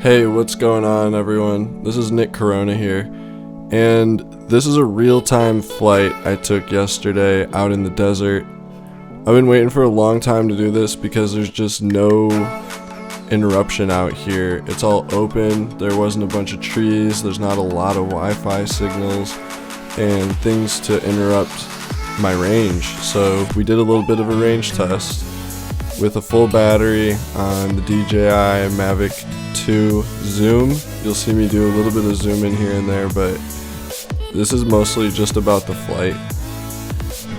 Hey, what's going on, everyone? This is Nick Corona here, and this is a real-time flight I took yesterday out in the desert. I've been waiting for a long time to do this because there's just no interruption out here. It's all open, there wasn't a bunch of trees, there's not a lot of Wi-Fi signals, and things to interrupt my range. So we did a little bit of a range test with a full battery on the DJI Mavic 2 zoom. You'll see me do a little bit of zoom in here and there, but this is mostly just about the flight.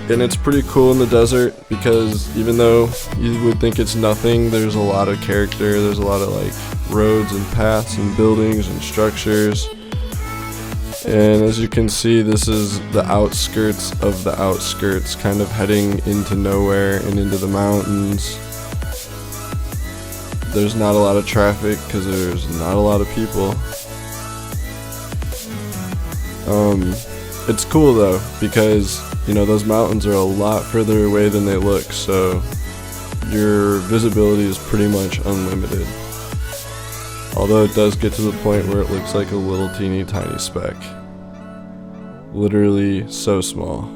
And it's pretty cool in the desert because even though you would think it's nothing, there's a lot of character, there's a lot of like roads and paths and buildings and structures. And as you can see, this is the outskirts of the outskirts, kind of heading into nowhere and into the mountains. There's not a lot of traffic because there's not a lot of people. It's cool though because, you know, those mountains are a lot further away than they look, so your visibility is pretty much unlimited. Although it does get to the point where it looks like a little teeny tiny speck. Literally so small.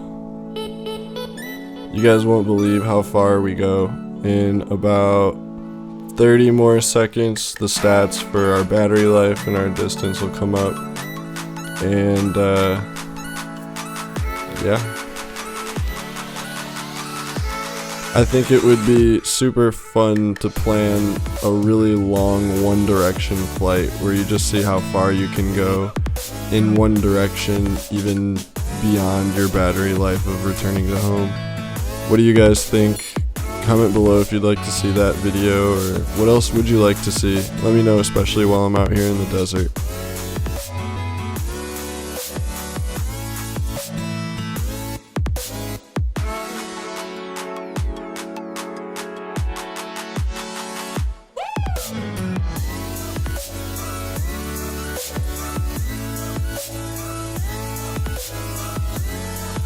You guys won't believe how far we go. In about 30 more seconds, the stats for our battery life and our distance will come up. And yeah. I think it would be super fun to plan a really long one direction flight where you just see how far you can go in one direction, even beyond your battery life of returning to home. What do you guys think? Comment below if you'd like to see that video, or what else would you like to see? Let me know, especially while I'm out here in the desert.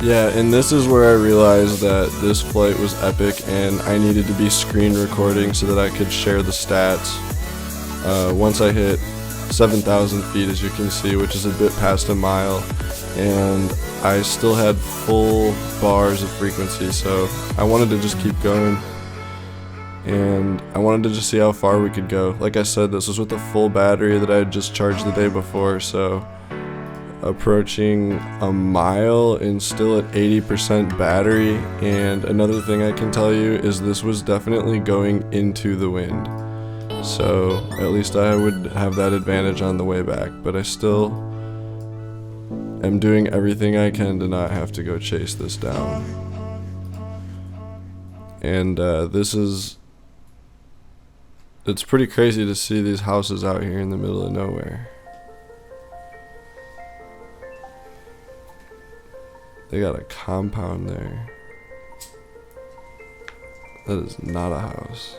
Yeah, and this is where I realized that this flight was epic and I needed to be screen recording so that I could share the stats. Once I hit 7,000 feet, as you can see, which is a bit past a mile, and I still had full bars of frequency, so I wanted to just keep going. And I wanted to just see how far we could go. Like I said, this was with a full battery that I had just charged the day before, so approaching a mile and still at 80% battery. And another thing I can tell you is this was definitely going into the wind, so at least I would have that advantage on the way back, but I still am doing everything I can to not have to go chase this down. And it's pretty crazy to see these houses out here in the middle of nowhere. They got a compound there. That is not a house.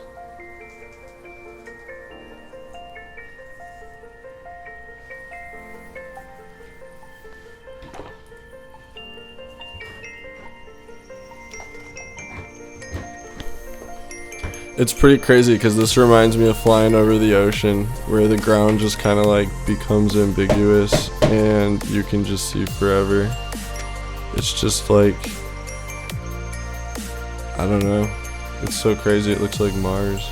It's pretty crazy because this reminds me of flying over the ocean, where the ground just kind of like becomes ambiguous and you can just see forever. It's just like, I don't know, it's so crazy, it looks like Mars.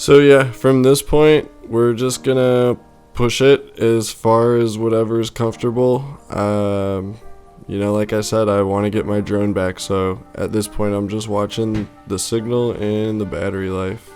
So yeah, from this point, we're just gonna push it as far as whatever's comfortable. You know, like I said, I want to get my drone back, so at this point I'm just watching the signal and the battery life.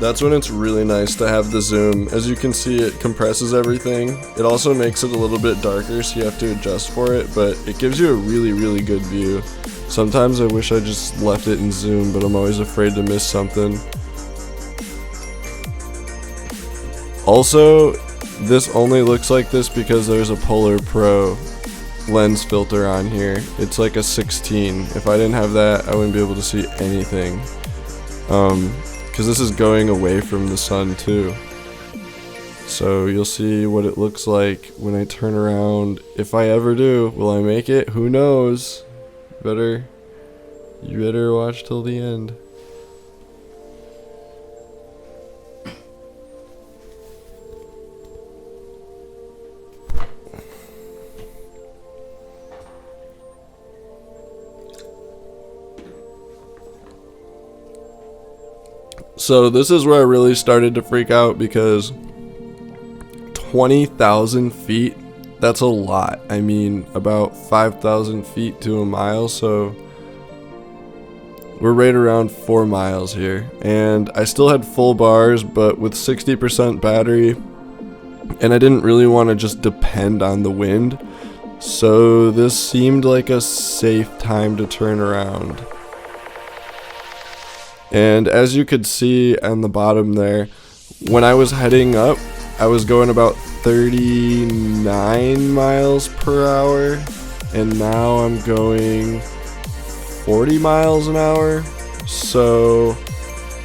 That's when it's really nice to have the zoom. As you can see, it compresses everything. It also makes it a little bit darker, so you have to adjust for it, but it gives you a really good view. Sometimes I wish I just left it in zoom, but I'm always afraid to miss something. Also, this only looks like this because there's a Polar Pro lens filter on here. It's like a 16. If I didn't have that, I wouldn't be able to see anything. Because this is going away from the sun too. So you'll see what it looks like when I turn around. If I ever do, will I make it? Who knows? You better watch till the end. So this is where I really started to freak out, because 20,000 feet, that's a lot. I mean, about 5,000 feet to a mile, so we're right around 4 miles here. And I still had full bars, but with 60% battery, and I didn't really want to just depend on the wind, so this seemed like a safe time to turn around. And as you could see on the bottom there, when I was heading up, I was going about 39 miles per hour, and now I'm going 40 miles an hour. So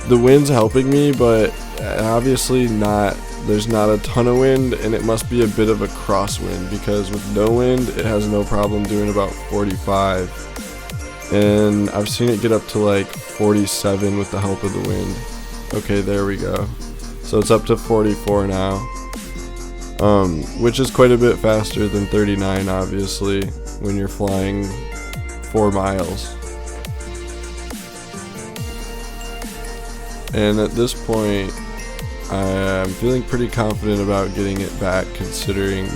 the wind's helping me, but obviously there's not a ton of wind, and it must be a bit of a crosswind, because with no wind, it has no problem doing about 45. And I've seen it get up to like 47 with the help of the wind. Okay, there we go. So it's up to 44 now, which is quite a bit faster than 39, obviously, when you're flying 4 miles. And at this point, I'm feeling pretty confident about getting it back, considering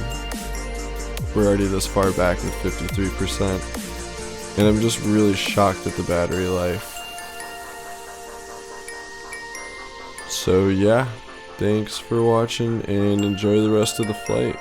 we're already this far back with 53%. And I'm just really shocked at the battery life. So yeah, thanks for watching and enjoy the rest of the flight.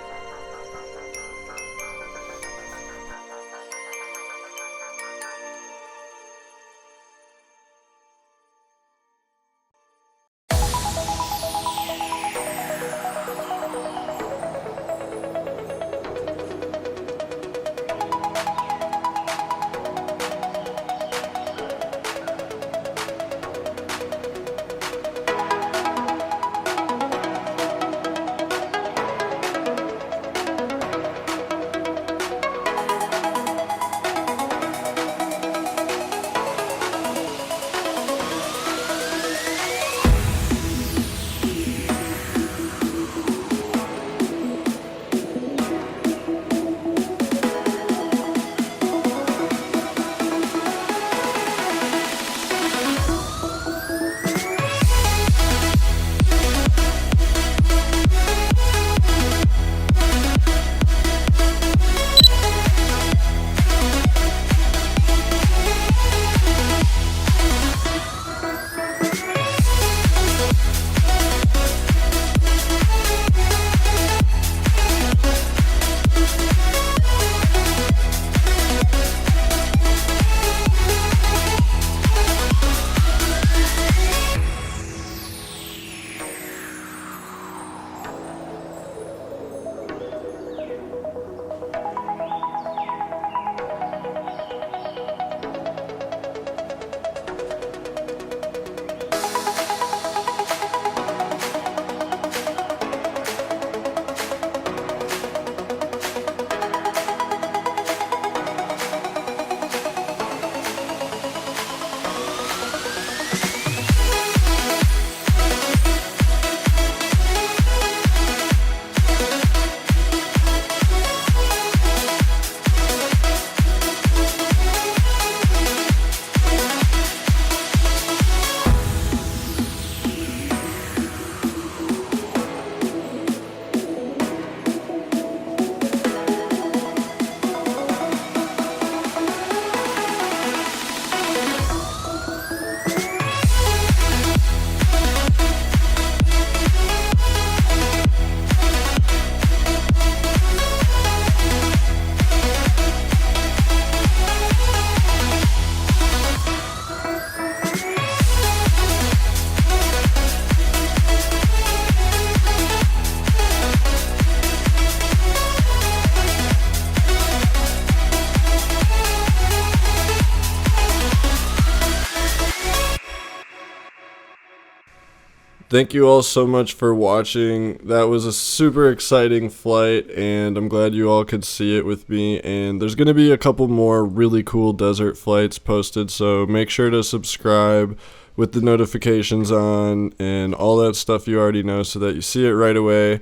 Thank you all so much for watching. That was a super exciting flight, and I'm glad you all could see it with me. And there's going to be a couple more really cool desert flights posted, so make sure to subscribe with the notifications on and all that stuff you already know so that you see it right away.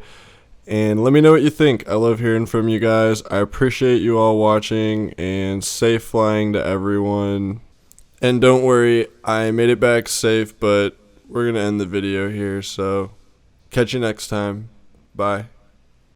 And let me know what you think. I love hearing from you guys. I appreciate you all watching, and safe flying to everyone. And don't worry, I made it back safe, but we're going to end the video here, so catch you next time. Bye.